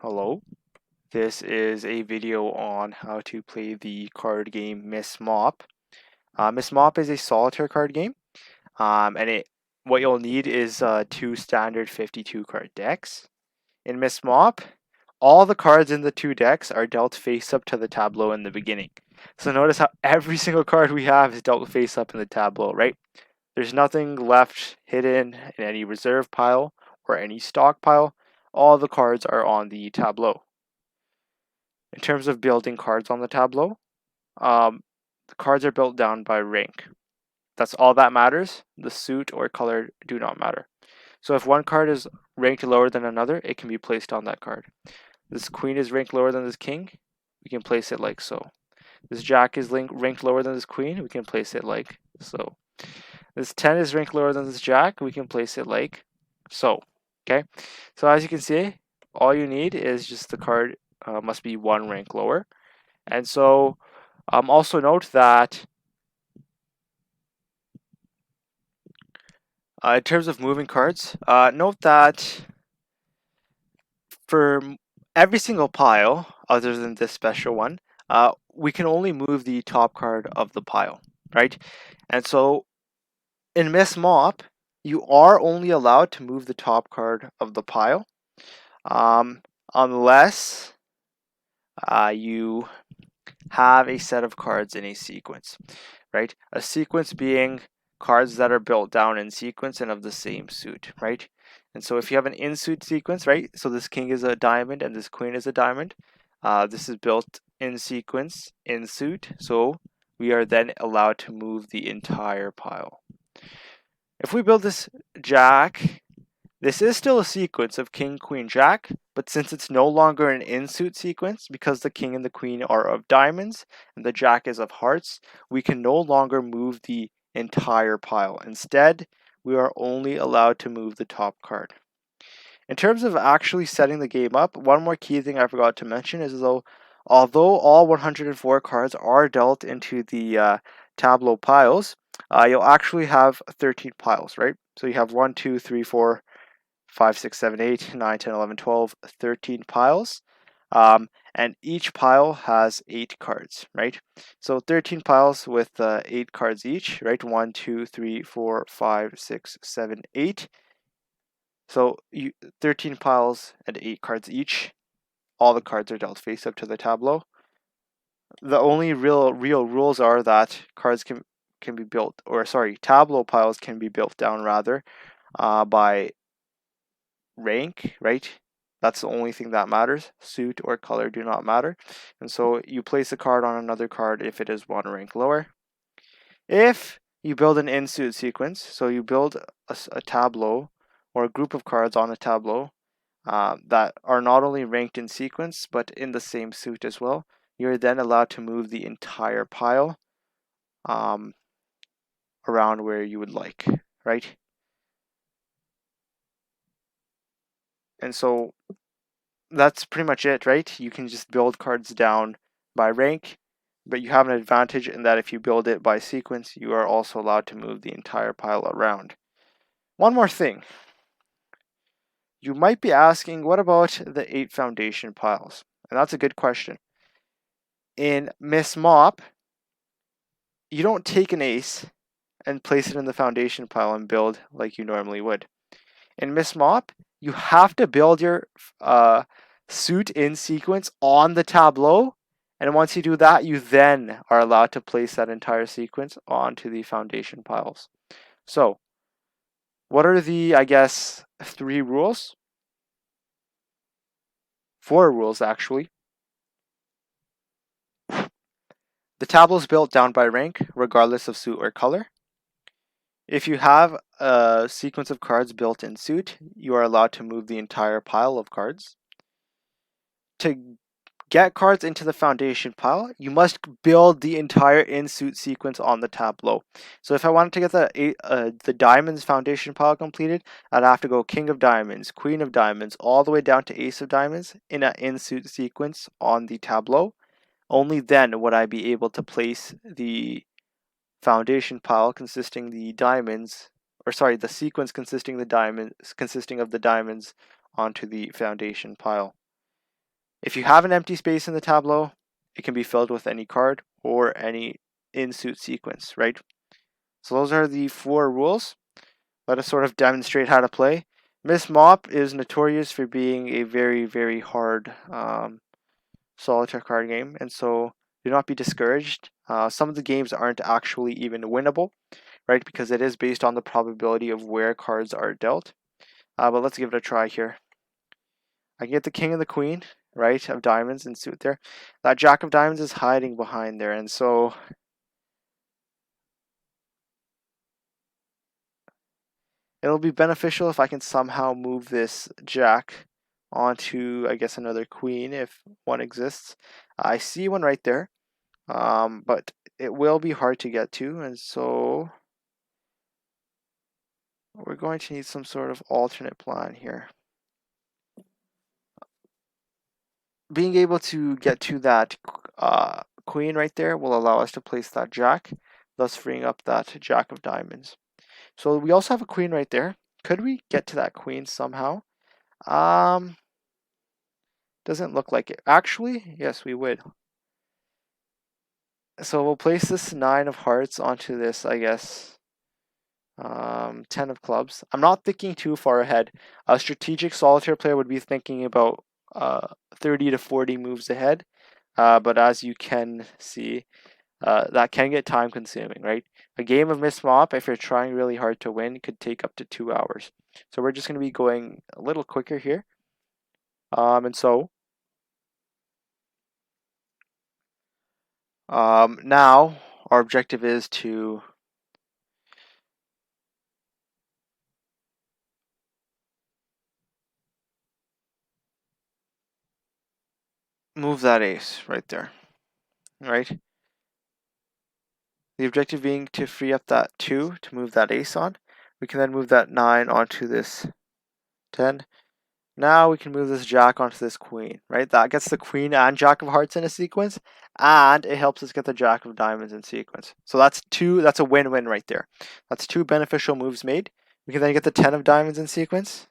Hello, this is a video on how to play the card game Miss Mop. Miss Mop is a solitaire card game, and what you'll need is two standard 52 card decks. In Miss Mop, all the cards in the two decks are dealt face up to the tableau in the beginning. So notice how every single card we have is dealt face up in the tableau, right? There's nothing left hidden in any reserve pile or any stock pile. All the cards are on the tableau. In terms of building cards on the tableau, the cards are built down by rank. That's all that matters. The suit or color do not matter. So if one card is ranked lower than another, it can be placed on that card. This queen is ranked lower than this king, we can place it like so. This jack is ranked lower than this queen, we can place it like so. This 10 is ranked lower than this jack, we can place it like so. Okay, so as you can see, all you need is just the card must be one rank lower. And so also note that in terms of moving cards, note that for every single pile, other than this special one, we can only move the top card of the pile, right? And so in Miss Mop, you are only allowed to move the top card of the pile unless you have a set of cards in a sequence, right? A sequence being cards that are built down in sequence and of the same suit, right? And so if you have an in-suit sequence, right? So this king is a diamond and this queen is a diamond. This is built in sequence, in suit. So we are then allowed to move the entire pile. If we build this jack, this is still a sequence of king, queen, jack, but since it's no longer an in-suit sequence, because the king and the queen are of diamonds and the jack is of hearts, we can no longer move the entire pile. Instead, we are only allowed to move the top card. In terms of actually setting the game up, one more key thing I forgot to mention is although all 104 cards are dealt into the Tableau piles, you'll actually have 13 piles, right? So you have 1, 2, 3, 4, 5, 6, 7, 8, 9, 10, 11, 12, 13 piles. And each pile has 8 cards, right? So 13 piles with 8 cards each, right? 1, 2, 3, 4, 5, 6, 7, 8. So 13 piles and 8 cards each. All the cards are dealt face up to the tableau. The only real rules are that cards can be built, or sorry, tableau piles can be built down rather by rank, right? That's the only thing that matters. Suit or color do not matter. And so you place a card on another card if it is one rank lower. If you build an in-suit sequence, so you build a tableau or a group of cards on a tableau that are not only ranked in sequence but in the same suit as well, you're then allowed to move the entire pile around where you would like, right? And so that's pretty much it, right? You can just build cards down by rank, but you have an advantage in that if you build it by sequence, you are also allowed to move the entire pile around. One more thing. You might be asking, what about the 8 foundation piles? And that's a good question. In Miss Mop, you don't take an ace and place it in the foundation pile and build like you normally would. In Miss Mop, you have to build your suit in sequence on the tableau, and once you do that, you then are allowed to place that entire sequence onto the foundation piles. So, what are the, I guess, 3 rules? 4 rules, actually. The tableau is built down by rank, regardless of suit or color. If you have a sequence of cards built in suit, you are allowed to move the entire pile of cards. To get cards into the foundation pile, you must build the entire in-suit sequence on the tableau. So if I wanted to get the diamonds foundation pile completed, I'd have to go king of diamonds, queen of diamonds, all the way down to ace of diamonds in an in-suit sequence on the tableau. Only then would I be able to place the foundation pile consisting the diamonds, or sorry, the sequence consisting of the diamonds onto the foundation pile. If you have an empty space in the tableau, it can be filled with any card or any in-suit sequence, right? So those are the 4 rules. Let us sort of demonstrate how to play. Miss Mop is notorious for being a very, very hard solitaire card game, and so do not be discouraged. Some of the games aren't actually even winnable, right? Because it is based on the probability of where cards are dealt. But let's give it a try here. I can get the king and the queen, right, of diamonds in suit there. That jack of diamonds is hiding behind there, and so it'll be beneficial if I can somehow move this jack onto, I guess, another queen if one exists. I see one right there, but it will be hard to get to, and so we're going to need some sort of alternate plan here. Being able to get to that queen right there will allow us to place that jack, thus freeing up that jack of diamonds. So we also have a queen right there. Could we get to that queen somehow? Doesn't look like it. Actually, yes, we would. So we'll place this 9 of hearts onto this, I guess, 10 of clubs. I'm not thinking too far ahead. A strategic solitaire player would be thinking about 30 to 40 moves ahead. But as you can see, that can get time consuming, right? A game of Miss Mop, if you're trying really hard to win, could take up to 2 hours. So we're just going to be going a little quicker here. And so now our objective is to move that ace right there, right? The objective being to free up that 2 to move that ace on. We can then move that 9 onto this 10. Now we can move this jack onto this queen, right? That gets the queen and jack of hearts in a sequence, and it helps us get the jack of diamonds in sequence. So that's a win-win right there. That's 2 beneficial moves made. We can then get the 10 of diamonds in sequence,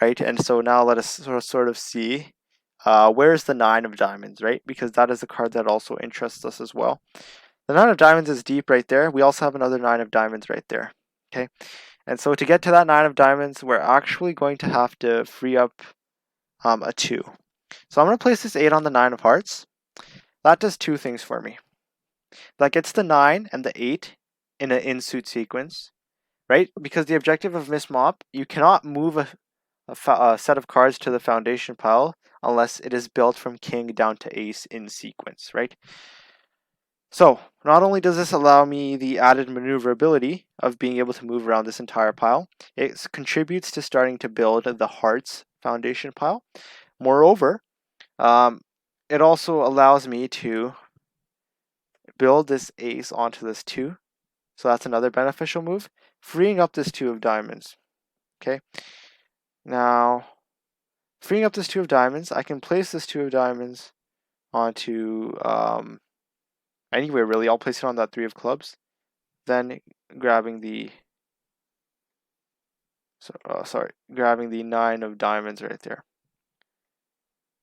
right? And so now let us sort of see where's the 9 of diamonds, right? Because that is a card that also interests us as well. The 9 of diamonds is deep right there. We also have another 9 of diamonds right there, okay? And so to get to that 9 of diamonds, we're actually going to have to free up a 2. So I'm going to place this 8 on the 9 of hearts. That does 2 things for me. That gets the 9 and the 8 in an in-suit sequence, right? Because the objective of Miss Mop, you cannot move a set of cards to the foundation pile unless it is built from king down to ace in sequence, right? So not only does this allow me the added maneuverability of being able to move around this entire pile, it contributes to starting to build the hearts foundation pile. Moreover, it also allows me to build this ace onto this 2. So that's another beneficial move, freeing up this 2 of diamonds. Okay. Now, freeing up this 2 of diamonds, I can place this 2 of diamonds onto anywhere really. I'll place it on that 3 of clubs. Then grabbing the grabbing the 9 of diamonds right there.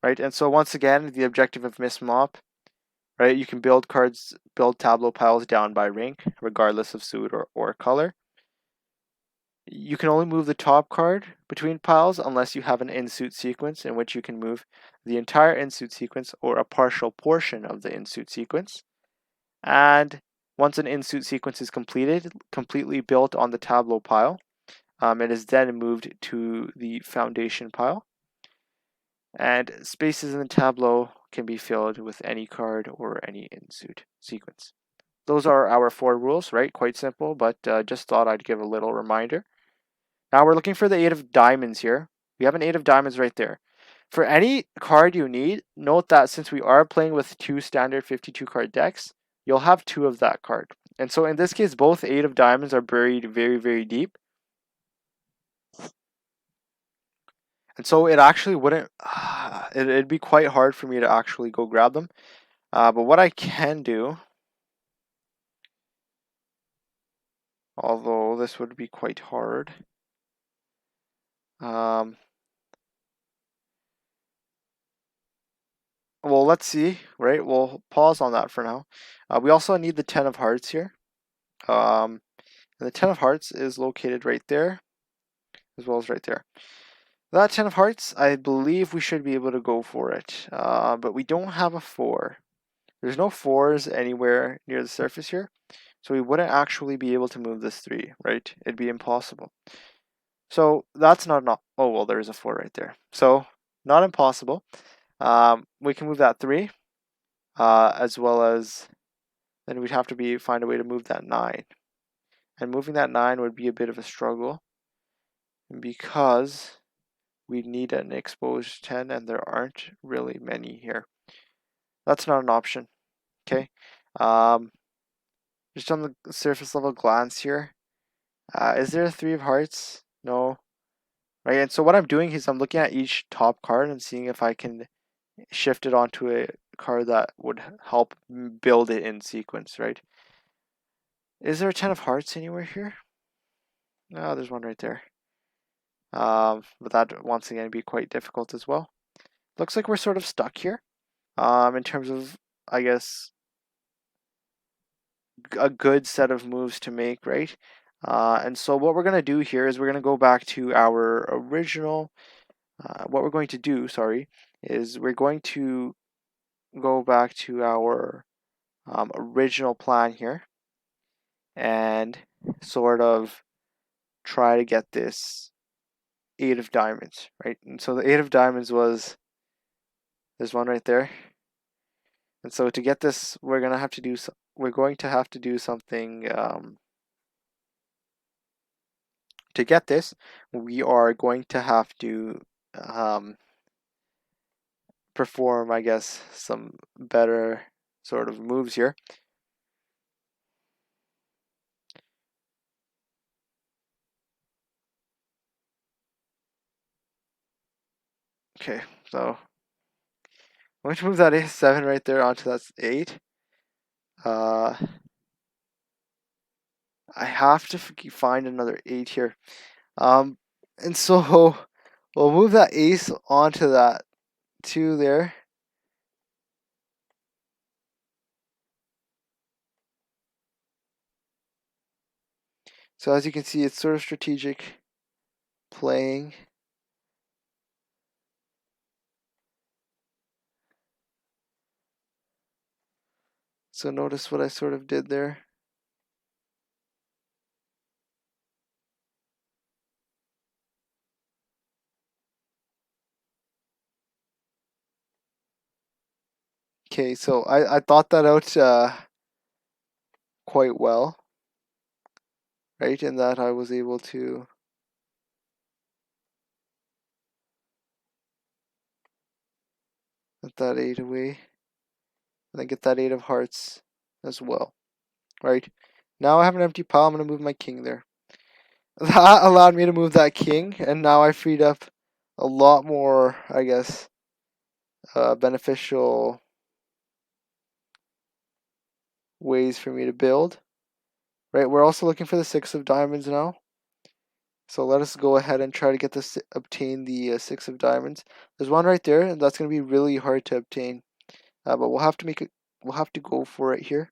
Right, and so once again, the objective of Miss Mop, right, you can build Tableau piles down by rank, regardless of suit or color. You can only move the top card between piles unless you have an in-suit sequence in which you can move the entire in-suit sequence or a partial portion of the in-suit sequence. And once an in-suit sequence is completely built on the Tableau pile, it is then moved to the foundation pile. And spaces in the Tableau can be filled with any card or any in-suit sequence. Those are our 4 rules, right? Quite simple, but just thought I'd give a little reminder. Now we're looking for the 8 of diamonds here. We have an 8 of diamonds right there. For any card you need, note that since we are playing with 2 standard 52 card decks, you'll have 2 of that card. And so in this case, both 8 of diamonds are buried very, very deep. And so it actually wouldn't, it'd be quite hard for me to actually go grab them. But what I can do, although this would be quite hard, well, let's see, right? We'll pause on that for now. We also need the 10 of hearts here. And the 10 of hearts is located right there, as well as right there. That 10 of hearts, I believe we should be able to go for it, but we don't have a 4. There's no 4s anywhere near the surface here, so we wouldn't actually be able to move this 3, right? It'd be impossible. So that's not oh, well, there's a 4 right there. So not impossible. We can move that 3, as well as then we'd have to find a way to move that 9. And moving that 9 would be a bit of a struggle because we need an exposed 10 and there aren't really many here. That's not an option. Okay. Just on the surface level glance here, is there a 3 of hearts? No. Right, and so what I'm doing is I'm looking at each top card and seeing if I can shift it onto a card that would help build it in sequence, right? Is there a 10 of hearts anywhere here? No, there's one right there. But that once again be quite difficult as well. Looks like we're sort of stuck here. In terms of, I guess, a good set of moves to make, right? And so what we're going to do here is we're going to go back to our original, what we're going to do, sorry, is we're going to go back to our original plan here and sort of try to get this 8 of diamonds, right? And so the 8 of diamonds was, there's one right there. And so to get this, we're going to have to do something. To get this, we are going to have to perform, I guess, some better sort of moves here. Okay, so I'm going to move that A7 right there onto that 8. I have to find another 8 here. And so we'll move that ace onto that 2 there. So as you can see, it's sort of strategic playing. So notice what I sort of did there. Okay, so I thought that out quite well, right? In that I was able to put that 8 away, and then get that 8 of hearts as well, right? Now I have an empty pile, I'm going to move my king there. That allowed me to move that king, and now I freed up a lot more, I guess, beneficial ways for me to build. Right, we're also looking for the 6 of diamonds now. So let us go ahead and try to get this, obtain the 6 of diamonds. There's one right there, and that's going to be really hard to obtain. But we'll have to we'll have to go for it here.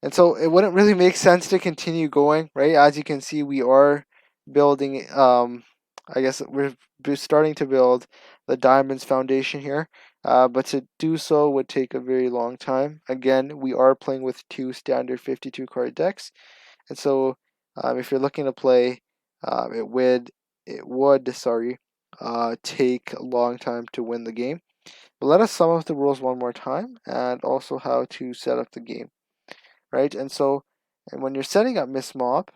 And so it wouldn't really make sense to continue going, right? As you can see, we are building, I guess we're starting to build the diamonds foundation here. But to do so would take a very long time. Again, we are playing with 2 standard 52 card decks. And so if you're looking to play, it would take a long time to win the game. But let us sum up the rules one more time and also how to set up the game. Right, and so when you're setting up Mrs Mop,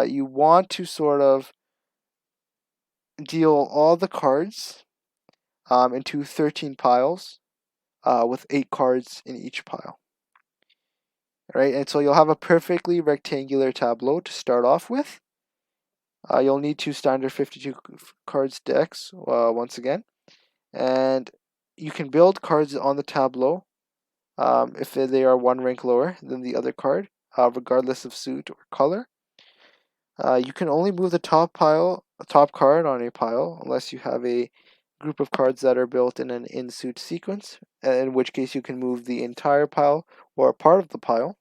you want to sort of deal all the cards into 13 piles with 8 cards in each pile. Right, and so you'll have a perfectly rectangular tableau to start off with. You'll need 2 standard 52 cards decks once again, and you can build cards on the tableau if they are one rank lower than the other card, regardless of suit or color. You can only move the top card on a pile unless you have a group of cards that are built in an in-suit sequence, in which case you can move the entire pile or a part of the pile.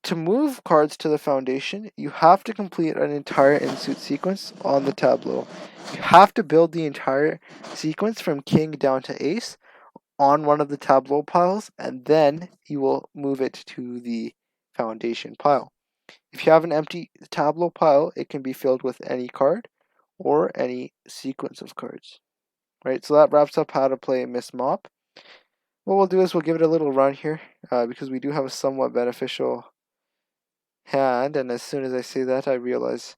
To move cards to the foundation, you have to complete an entire in-suit sequence on the tableau. You have to build the entire sequence from king down to ace on one of the tableau piles, and then you will move it to the foundation pile. If you have an empty tableau pile, it can be filled with any card or any sequence of cards. Right, so that wraps up how to play Miss Mop. What we'll do is we'll give it a little run here because we do have a somewhat beneficial hand, and as soon as I say that, I realize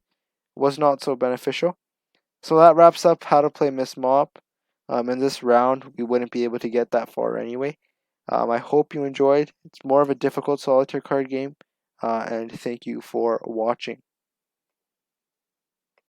it was not so beneficial. So that wraps up how to play Miss Mop. In this round, we wouldn't be able to get that far anyway. I hope you enjoyed. It's more of a difficult solitaire card game, and thank you for watching.